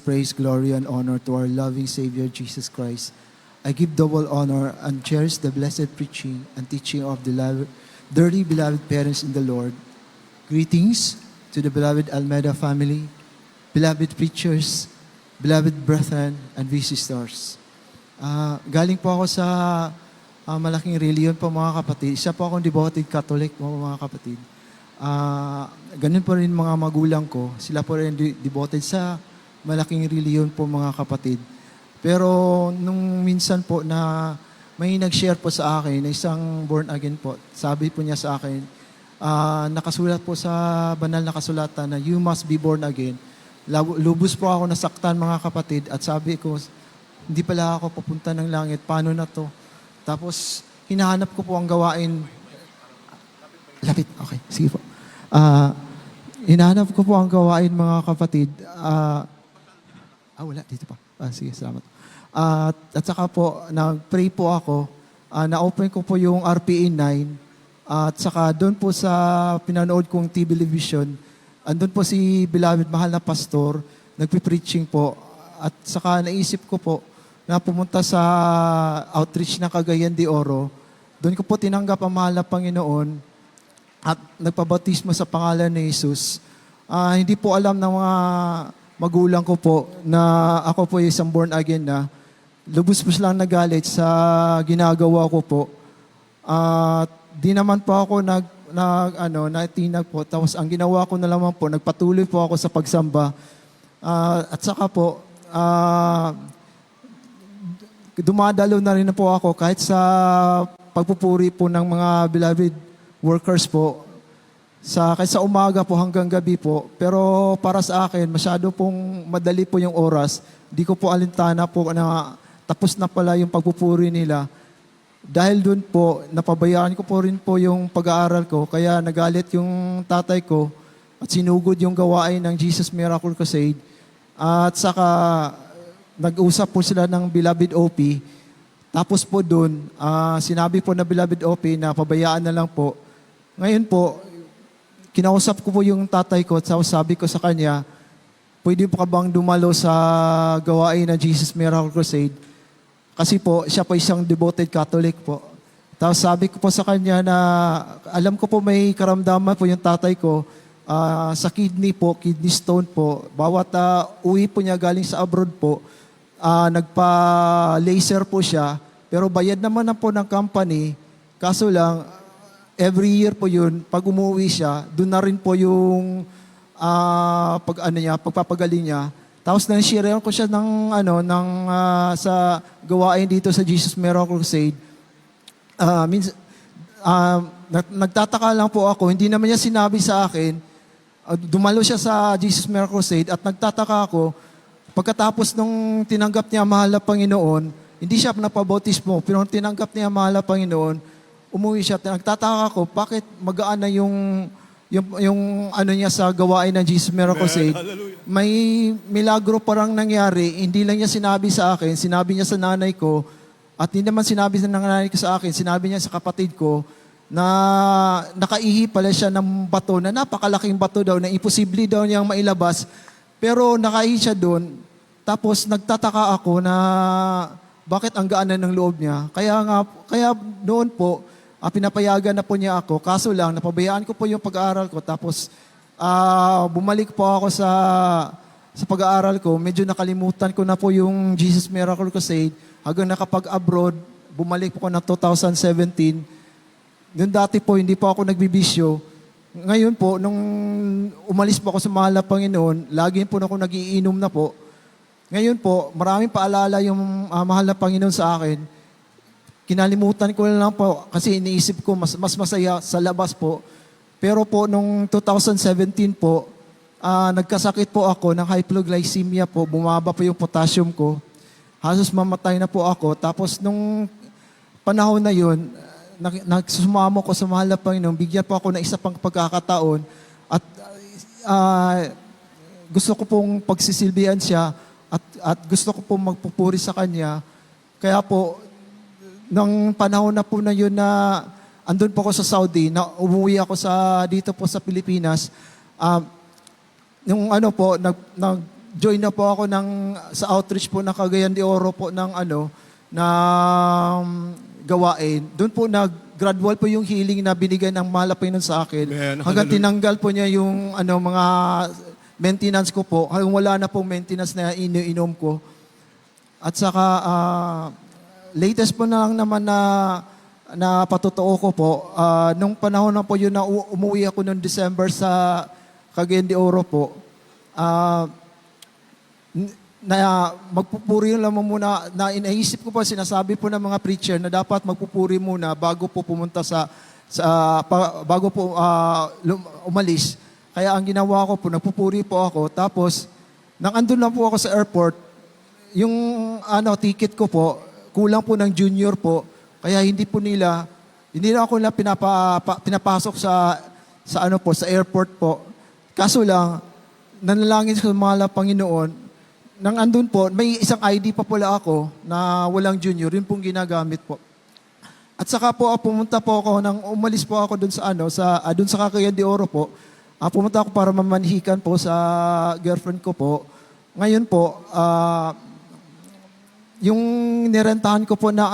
Praise, glory, and honor to our loving Savior, Jesus Christ. I give double honor and cherish the blessed preaching and teaching of the dearly beloved parents in the Lord. Greetings to the beloved Almeida family, beloved preachers, beloved brethren, and visitors. Galing po ako sa malaking reliyon po mga kapatid. Isa po akong devoted Catholic po mga kapatid. Ganun po rin mga magulang ko. Sila po rin devoted sa malaking reliyon po mga kapatid. Pero nung minsan po na may nag-share po sa akin na isang born again po, sabi po niya sa akin, nakasulat po sa banal na kasulatan na you must be born again. Lubos po ako nasaktan mga kapatid at sabi ko, hindi pala ako papunta ng langit, paano na to? Tapos hinahanap ko po ang gawain. Lapit, okay, sige po. Hinahanap ko po ang gawain mga kapatid. Wala, dito pa. Sige, salamat. At saka po, nag-pray po ako. Na-open ko po yung RPA 9. At saka doon po sa pinanood kong TV television, andun po si beloved mahal na pastor, nagpipreaching po. At saka naisip ko po na pumunta sa outreach ng Cagayan de Oro. Doon ko po tinanggap ang mahal na Panginoon at nagpabautismo sa pangalan ni Jesus. Hindi po alam ng mga magulang ko po na ako po isang born again na. Lubos po silang nagalit sa ginagawa ko po. Di naman po ako natinag po. Tapos ang ginawa ko na lamang po, nagpatuloy po ako sa pagsamba. At saka po, dumadalo na rin po ako kahit sa pagpupuri po ng mga beloved workers po. Kahit sa umaga po hanggang gabi po. Pero para sa akin, masyado pong madali po yung oras. Di ko po alintana po na tapos na pala yung pagpupuri nila. Dahil dun po, napabayaan ko po rin po yung pag-aaral ko. Kaya nagalit yung tatay ko at sinugod yung gawain ng Jesus Miracle Crusade. At saka nag-usap po sila ng Beloved OP. Tapos po dun, sinabi po na Beloved OP na pabayaan na lang po. Ngayon po, kinausap ko po yung tatay ko at sabi ko sa kanya, pwede po ka bang dumalo sa gawain ng Jesus Miracle Crusade? Kasi po, siya po isang devoted Catholic po. Tapos sabi ko po sa kanya na, alam ko po may karamdaman po yung tatay ko sa kidney stone po. Bawat uwi po niya galing sa abroad po, nagpa-laser po siya. Pero bayad naman na po ng company, kaso lang, every year po yun, pag umuwi siya, doon na rin po yung pagpapagaling niya. Tapos nang-share ko siya sa gawain dito sa Jesus Miracle Crusade. Nagtataka lang po ako, hindi naman niya sinabi sa akin, dumalo siya sa Jesus Miracle Crusade at nagtataka ako, pagkatapos nung tinanggap niya mahal na Panginoon, hindi siya napabautismo, pero tinanggap niya mahal na Panginoon, umuwi siya. Nagtataka ko, bakit magaan na yung niya sa gawain ng Jesus Miracle Crusade. May milagro parang nangyari, hindi lang niya sinabi sa akin, sinabi niya sa nanay ko, at hindi naman sinabi ng nanay ko sa akin, sinabi niya sa kapatid ko, na nakaihi pala siya ng bato, na napakalaking bato daw, na imposible daw niyang mailabas, pero nakaihi siya doon. Tapos nagtataka ako na bakit ang gaan na ng loob niya. Kaya noon po, pinapayagan na po niya ako. Kaso lang, napabayaan ko po yung pag-aaral ko. Tapos, bumalik po ako sa pag-aaral ko. Medyo nakalimutan ko na po yung Jesus Miracle Crusade. Hanggang nakapag-abroad, bumalik po ko na 2017. Noon dati po, hindi po ako nagbibisyo. Ngayon po, nung umalis po ako sa mahal na Panginoon, lagi po ako nagiinom na po. Ngayon po, maraming paalala yung mahal na Panginoon sa akin. Kinalimutan ko na lang po kasi iniisip ko mas masaya sa labas po. Pero po nung 2017 po, nagkasakit po ako ng hypoglycemia po. Bumaba po yung potassium ko. Halos mamatay na po ako. Tapos nung panahon na yun, nagsumamo ko sa mahal na Panginoon. Bigyan po ako ng isa pang pagkakataon. At gusto ko pong pagsisilbihan siya at gusto ko pong magpupuri sa Kanya. Kaya po, nung panahon na po na yun na andun po ako sa Saudi, na umuwi ako dito po sa Pilipinas, nung nag-join na po ako sa outreach po ng Cagayan de Oro po ng na gawain. Doon po gradual po yung healing na binigay ng mahal na Panginoon sa akin. Amen. Hanggang Hallelujah. tinanggal po niya yung mga maintenance ko po. Hanggang wala na pong maintenance na iniinom ko. At saka latest po na lang naman na patotoo ko po, nung panahon na po yun na umuwi ako noong December sa Cagayan de Oro po, na magpupuri lang muna, na inaisip ko po, sinasabi po ng mga preacher na dapat magpupuri muna bago po pumunta bago po umalis. Kaya ang ginawa ko po, nagpupuri po ako, tapos nang andun na po ako sa airport, yung ticket ko po, kulang po ng junior po, kaya hindi na ako na pinapasok sa airport po. Kaso lang, nanalangin sa mahal na Panginoon, nang andun po, may isang ID pa pala ako na walang junior, yun pong ginagamit po. At saka po, pumunta po ako, nang umalis po ako dun sa Cagayan de Oro po, pumunta ako para mamanhikan po sa girlfriend ko po. Ngayon po, yung nirentahan ko po na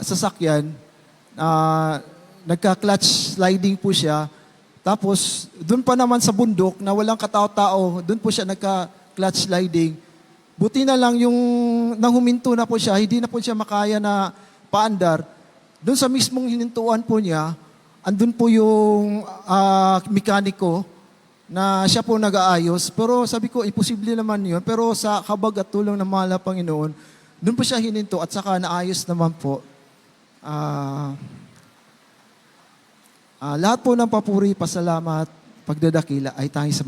sasakyan, nagka-clutch sliding po siya. Tapos, doon pa naman sa bundok na walang katao-tao, doon po siya nagka-clutch sliding. Buti na lang yung nang huminto na po siya, hindi na po siya makaya na paandar. Doon sa mismong hinintuan po niya, andun po yung mekaniko na siya po nag-aayos. Pero sabi ko, imposible naman yun. Pero sa kabag at tulong ng mahal na Panginoon, doon po siya hininto at saka naayos naman po. Lahat po ng papuri, pasalamat, pagdadakila ay tanging sa